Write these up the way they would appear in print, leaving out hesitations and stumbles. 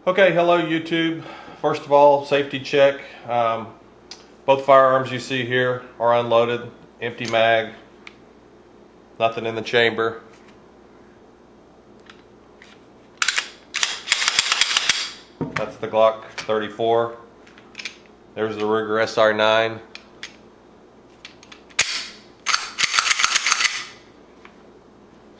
Okay, hello YouTube. First of all, safety check. Both firearms you see here are unloaded, empty mag, nothing in the chamber. That's the Glock 34. There's the Ruger SR9.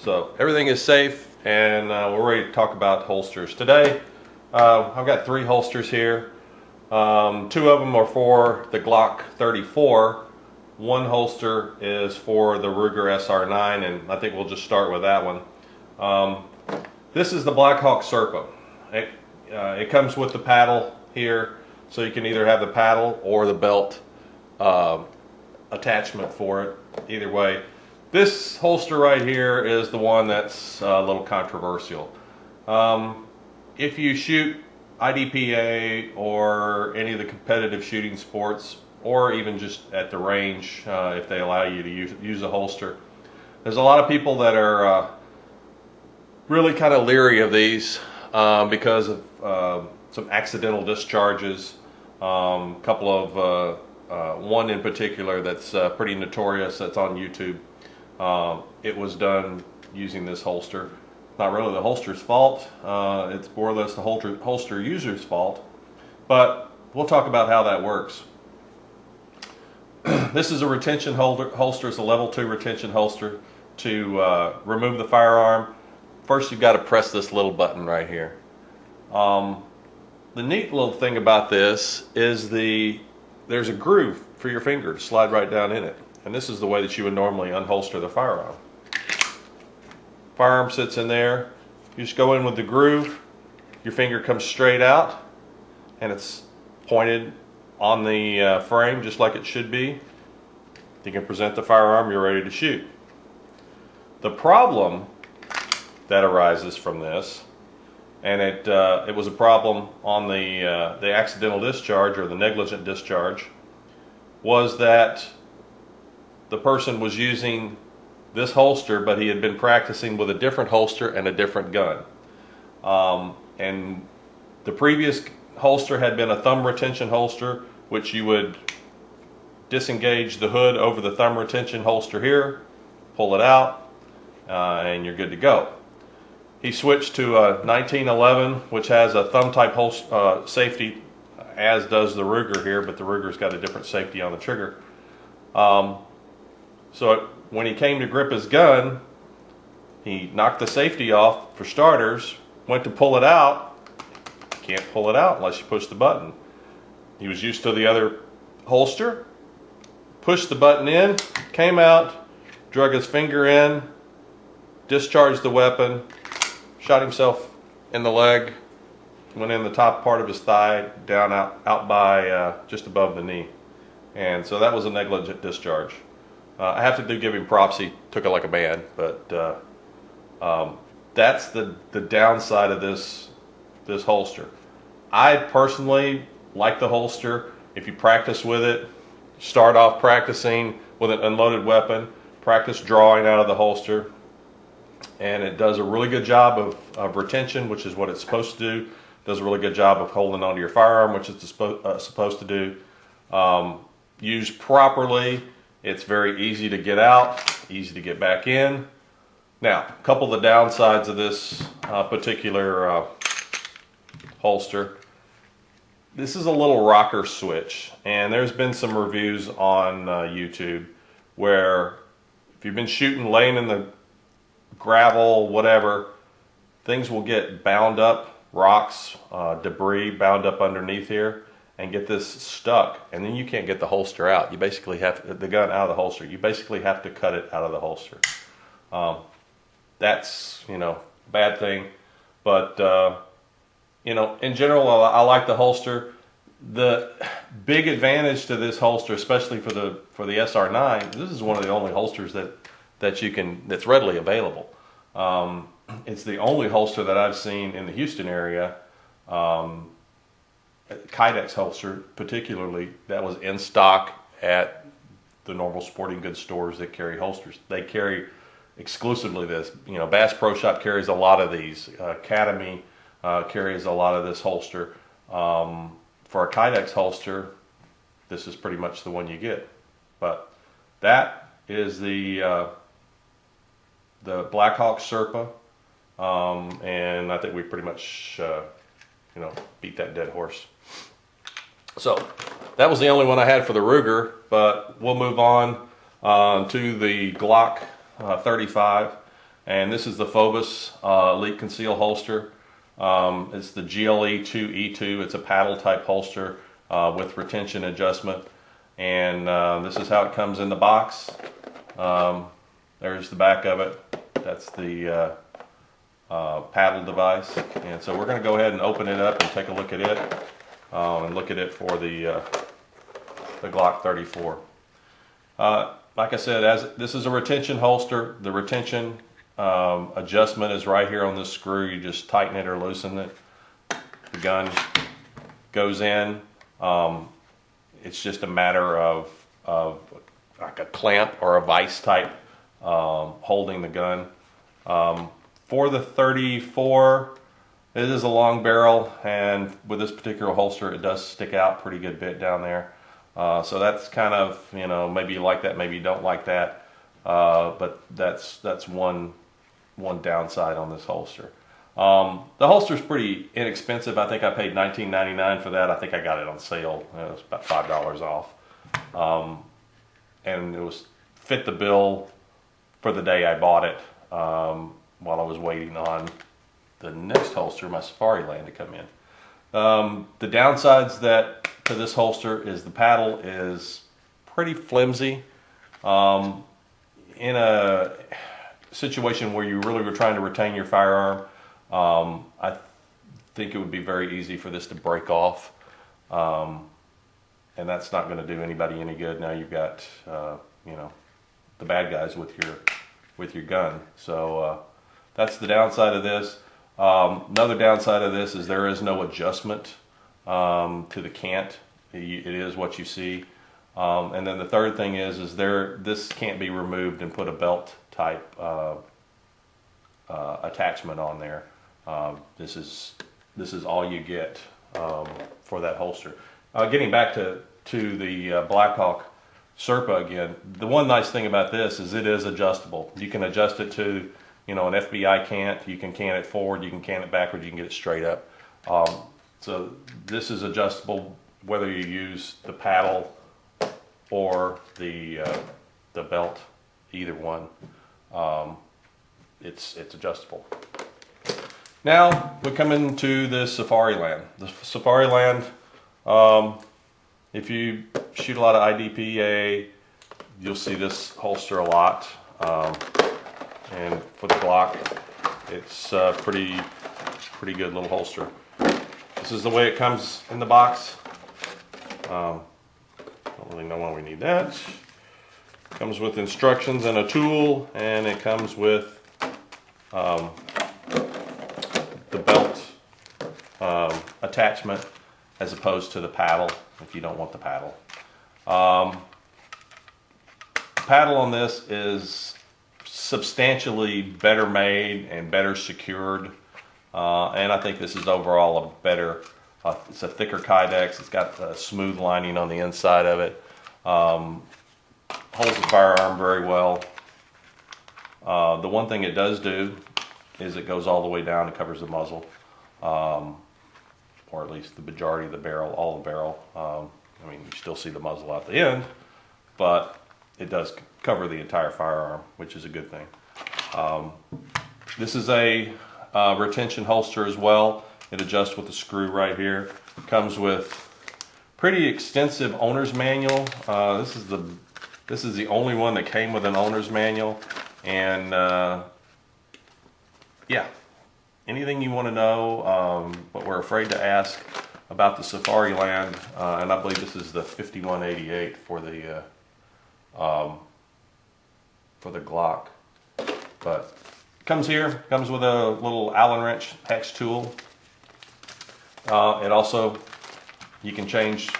So everything is safe, and we're ready to talk about holsters. Today, I've got 3 holsters here. 2 of them are for the Glock 34. One holster is for the Ruger SR9, and I think we'll just start with that one. This is the Blackhawk Serpa. It comes with the paddle here, so you can either have the paddle or the belt attachment for it. Either way. This holster right here is the one that's a little controversial. If you shoot IDPA or any of the competitive shooting sports, or even just at the range, if they allow you to use a holster, there's a lot of people that are really kind of leery of these because of some accidental discharges. Couple of one in particular that's pretty notorious, that's on YouTube. It was done using this holster. Not really the holster's fault. It's more or less the holster user's fault. But we'll talk about how that works. This is a retention holster. It's a level 2 retention holster. To remove the firearm, first you've got to press this little button right here. The neat little thing about this is there's a groove for your finger to slide right down in it. And this is the way that you would normally unholster the firearm. Firearm sits in there. You just go in with the groove. Your finger comes straight out, and it's pointed on the frame just like it should be. You can present the firearm. You're ready to shoot. The problem that arises from this, and it was a problem on the accidental discharge or the negligent discharge, was that the person was using this holster, but he had been practicing with a different holster and a different gun. And the previous holster had been a thumb retention holster, which you would disengage the hood over the thumb retention holster here, pull it out, and you're good to go. He switched to a 1911, which has a thumb type safety, as does the Ruger here, but the Ruger's got a different safety on the trigger. So when he came to grip his gun, he knocked the safety off for starters, went to pull it out. Can't pull it out unless you push the button. He was used to the other holster, pushed the button in, came out, drug his finger in, discharged the weapon, shot himself in the leg, went in the top part of his thigh, down out by just above the knee. And so that was a negligent discharge. I have to give him props. He took it like a man, but that's the downside of this holster. I personally like the holster. If you practice with it, start off practicing with an unloaded weapon, practice drawing out of the holster, and it does a really good job of retention, which is what it's supposed to do. It does a really good job of holding onto your firearm, which it's supposed to do. Used properly, it's very easy to get out, easy to get back in. Now, a couple of the downsides of this particular holster. This is a little rocker switch, and there's been some reviews on YouTube where if you've been shooting, laying in the gravel, whatever, things will get bound up, rocks, debris bound up underneath here, and get this stuck, and then you can't get the holster out. You basically have the gun out of the holster. You basically have to cut it out of the holster. That's, bad thing, but in general, I like the holster. The big advantage to this holster, especially for the SR9, this is one of the only holsters that's readily available. It's the only holster that I've seen in the Houston area. Kydex holster particularly, that was in stock at the normal sporting goods stores that carry holsters. They carry exclusively this. Bass Pro Shop carries a lot of these. Academy carries a lot of this holster. For a Kydex holster, this is pretty much the one you get. But that is the Blackhawk Serpa, and I think we pretty much beat that dead horse. So that was the only one I had for the Ruger, but we'll move on to the Glock 35, and this is the Fobus Elite Conceal holster. It's the GLE2E2. It's a paddle type holster with retention adjustment, and this is how it comes in the box. There's the back of it. That's the paddle device, and so we're going to go ahead and open it up and take a look at it, and look at it for the Glock 34. Like I said, as this is a retention holster, the retention adjustment is right here on this screw. You just tighten it or loosen it. The gun goes in. It's just a matter of like a clamp or a vise type holding the gun. For the 34, it is a long barrel, and with this particular holster, it does stick out pretty good bit down there. So that's kind of, maybe you like that, maybe you don't like that, but that's one downside on this holster. The holster's pretty inexpensive. I think I paid $19.99 for that. I think I got it on sale. It was about $5 off, and it was fit the bill for the day I bought it, while I was waiting on the next holster, my Safariland, to come in. The downsides to this holster is the paddle is pretty flimsy. In a situation where you really were trying to retain your firearm, I think it would be very easy for this to break off, and that's not going to do anybody any good. Now you've got the bad guys with your gun. So that's the downside of this. Another downside of this is there is no adjustment to the cant. It is what you see. And then the third thing is this can't be removed and put a belt type attachment on there. This is all you get for that holster. Getting back to the Blackhawk Serpa again, the one nice thing about this is it is adjustable. You can adjust it to an FBI cant. You can can it forward, you can can it backward, you can get it straight up. So this is adjustable whether you use the paddle or the belt, either one. It's adjustable. Now we come into the Safariland. The Safariland, if you shoot a lot of IDPA, you'll see this holster a lot. And for the Glock, it's a pretty good little holster. This is the way it comes in the box. Don't really know why we need that. Comes with instructions and a tool, and it comes with the belt attachment as opposed to the paddle if you don't want the paddle. The paddle on this is substantially better made and better secured, and I think this is overall a better, it's a thicker Kydex. It's got a smooth lining on the inside of it. Holds the firearm very well. The one thing it does do is it goes all the way down and covers the muzzle, or at least the majority of the barrel, all the barrel. I mean, you still see the muzzle out the end, but it does cover the entire firearm, which is a good thing. This is a retention holster as well. It adjusts with a screw right here. Comes with pretty extensive owner's manual. This is the only one that came with an owner's manual, and yeah, anything you want to know, but we're afraid to ask about the Safariland, and I believe this is the 5188 for the Glock. But comes with a little Allen wrench hex tool. It also, you can change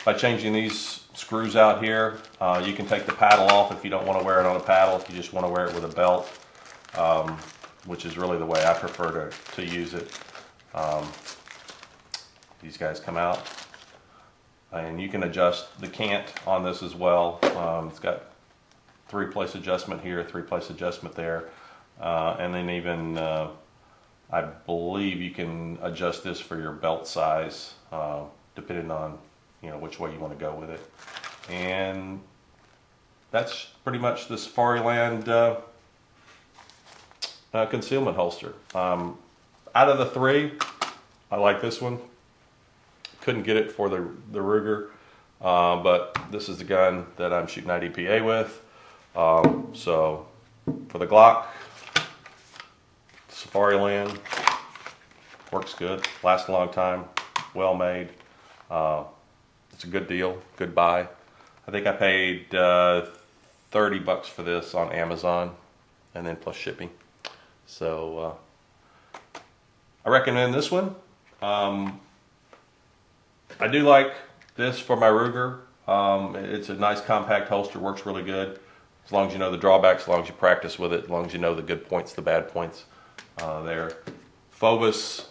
by changing these screws out here. You can take the paddle off if you don't want to wear it on a paddle, if you just want to wear it with a belt, which is really the way I prefer to use it. These guys come out, and you can adjust the cant on this as well. It's got 3-place adjustment here, 3-place adjustment there, and then even I believe you can adjust this for your belt size, depending on which way you want to go with it. And that's pretty much the Safariland concealment holster. Out of the 3, I like this one. Couldn't get it for the Ruger, but this is the gun that I'm shooting IDPA with. So for the Glock, Safariland works good, lasts a long time, well made. It's a good deal, good buy. I think I paid $30 for this on Amazon, and then plus shipping. So I recommend this one. I do like this for my Ruger. It's a nice compact holster, works really good. As long as you know the drawbacks, as long as you practice with it, as long as you know the good points, the bad points there. Fobus,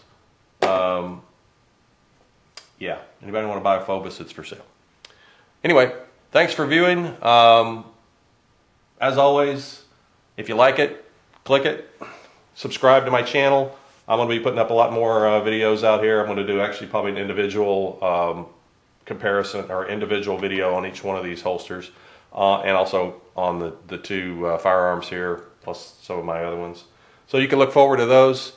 yeah, anybody want to buy a Fobus, it's for sale. Anyway, thanks for viewing. As always, if you like it, click it, subscribe to my channel. I'm going to be putting up a lot more videos out here. I'm going to do actually probably an individual comparison or individual video on each one of these holsters, and also on the 2 firearms here, plus some of my other ones. So you can look forward to those.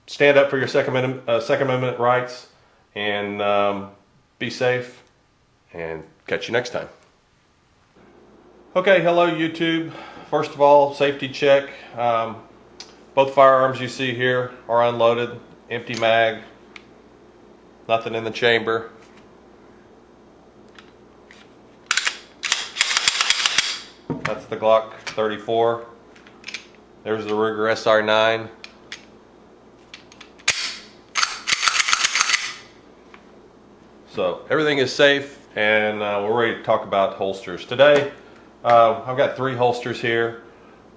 Stand up for your Second Amendment rights, and be safe, and catch you next time. Okay, hello YouTube. First of all, safety check. Both firearms you see here are unloaded, empty mag, nothing in the chamber. That's the Glock 34. There's the Ruger SR9. So everything is safe, and we're ready to talk about holsters. Today, I've got 3 holsters here.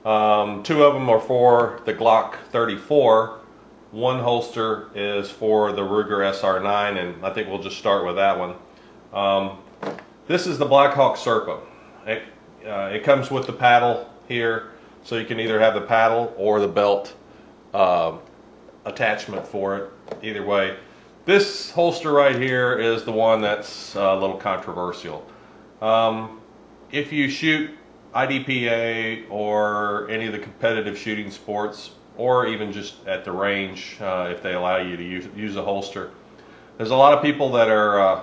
2 of them are for the Glock 34. 1 holster is for the Ruger SR9, and I think we'll just start with that one. This is the Blackhawk Serpa. It comes with the paddle here, so you can either have the paddle or the belt attachment for it. Either way. This holster right here is the one that's a little controversial. If you shoot IDPA or any of the competitive shooting sports, or even just at the range, if they allow you to use a holster, there's a lot of people that are